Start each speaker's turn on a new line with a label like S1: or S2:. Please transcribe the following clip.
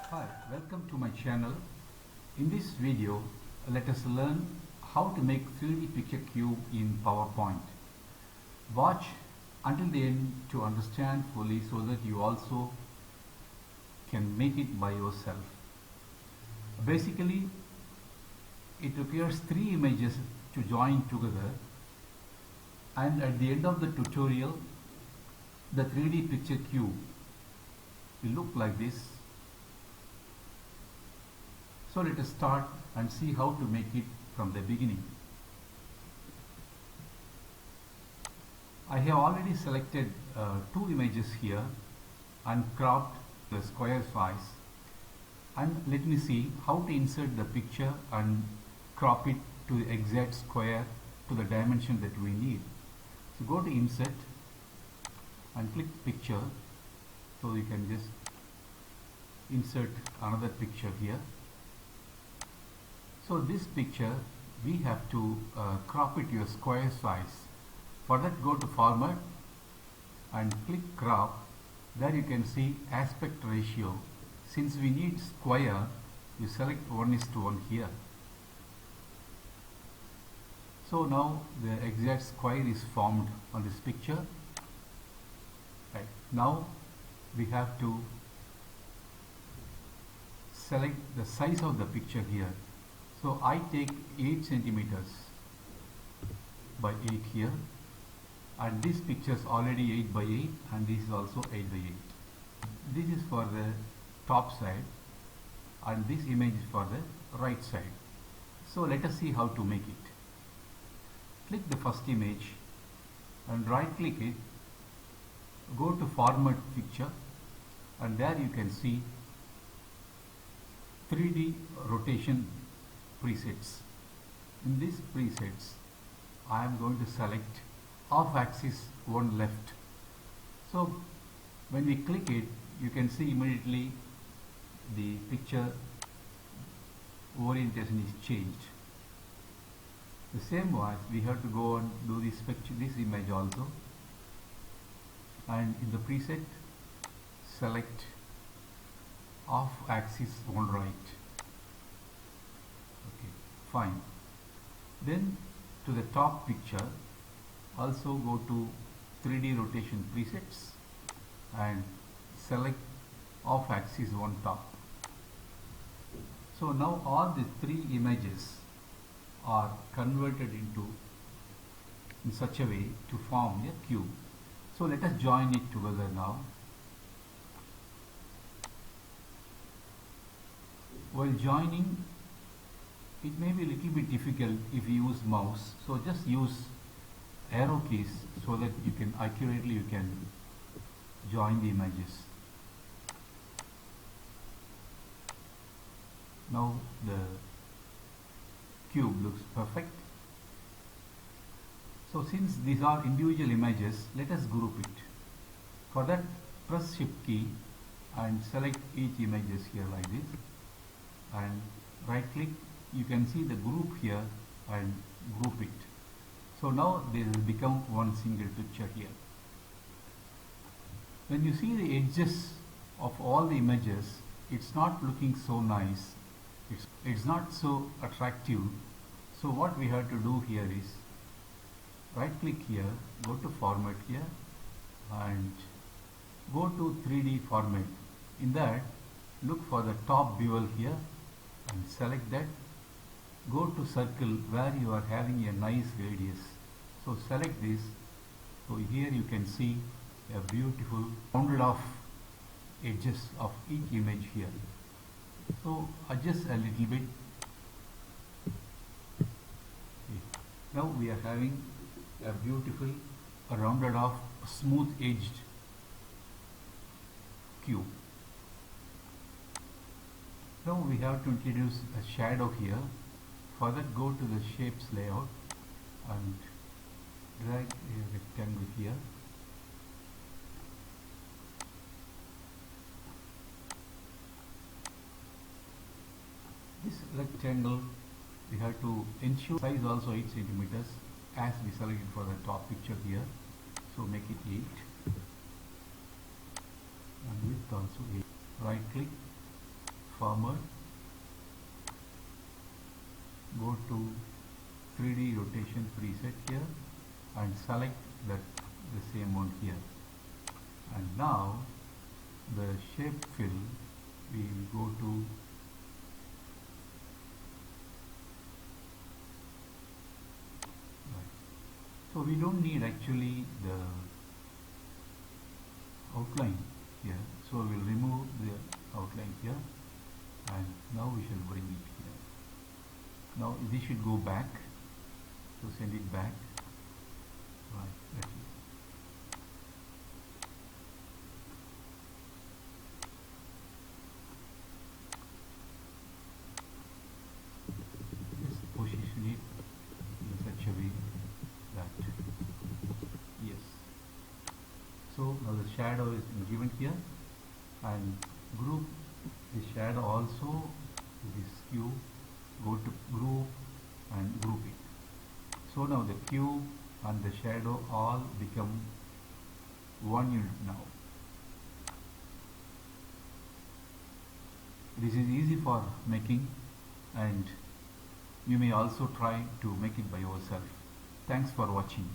S1: Hi, welcome to my channel. In this video, let us learn how to make 3D picture cube in PowerPoint. Watch until the end to understand fully so that you also can make it by yourself. Basically, it requires three images to join together, and at the end of the tutorial, the 3D picture cube will look like this. So let us start and see how to make it from the beginning. I have already selected two images here and cropped the square size, and let me see how to insert the picture and crop it to the exact square to the dimension that we need. So go to insert and click picture, so you can just insert another picture here. So this picture we have to crop it to a square size. For that, go to format and click crop. There you can see aspect ratio. Since we need square, you select 1:1 here. So now the exact square is formed on this picture. Right. Now we have to select the size of the picture here. So I take 8 centimeters by 8 here, and this picture is already 8 by 8 and this is also 8 by 8. This is for the top side and this image is for the right side. So let us see how to make it. Click the first image and right click it, go to format picture, and there you can see 3D rotation presets. In these presets, I am going to select off axis 1 left. So when we click it, you can see immediately the picture orientation is changed. The same way we have to go and do this picture, this image also, and in the preset select off axis 1 right. Okay, fine. Then to the top picture, also go to 3D rotation presets and select off axis 1 top. So now all the three images are converted into in such a way to form a cube. So let us join it together now. While joining, it may be a little bit difficult if you use mouse, so just use arrow keys so that you can accurately join the images. Now the cube looks perfect. So since these are individual images, let us group it. For that, press shift key and select each images here like this, and right click. You can see the group here and group it. So now this will become one single picture here. When you see the edges of all the images, it's not looking so nice. It's not so attractive. So what we have to do here is right click here, go to format here and go to 3D format. In that, look for the top bevel here and select that. Go to circle where you are having a nice radius. So select this. So here you can see a beautiful rounded off edges of each image here. So adjust a little bit. Okay. Now we are having a beautiful rounded off smooth edged cube. Now we have to introduce a shadow here. For that, go to the shapes layout and drag a rectangle here. This rectangle we have to ensure size also 8 centimeters as we selected for the top picture here. So make it 8 and width also 8. Right click forward, go to 3D rotation preset here and select the same one here. And now the shape fill, we will go to so we don't need actually the outline here, so we'll remove the outline here and now we shall bring it here. Now this should go back, so send it back. Right, that's it. Just position it in such a way that, yes. So now the shadow is given here, and group the shadow also to this cube, go to group and group it. So now the cube and the shadow all become one unit now. This is easy for making, and you may also try to make it by yourself. Thanks for watching.